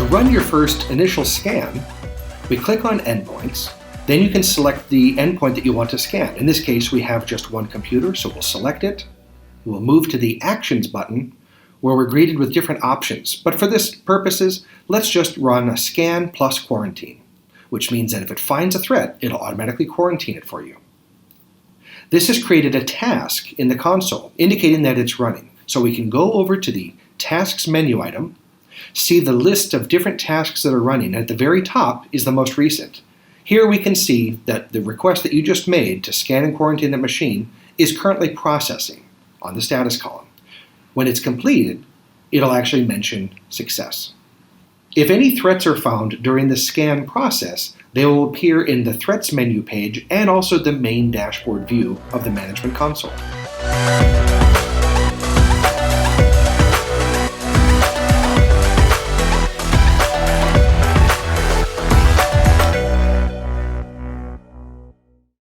run your first initial scan, we click on Endpoints. Then you can select the endpoint that you want to scan. In this case, we have just one computer, so we'll select it. We'll move to the Actions button, where we're greeted with different options. But for this purposes, let's just run a scan plus quarantine, which means that if it finds a threat, it'll automatically quarantine it for you. This has created a task in the console, indicating that it's running. So we can go over to the Tasks menu item, see the list of different tasks that are running, and at the very top is the most recent. Here we can see that the request that you just made to scan and quarantine the machine is currently processing on the status column. When it's completed, it'll actually mention success. If any threats are found during the scan process, they will appear in the Threats menu page and also the main dashboard view of the Management Console.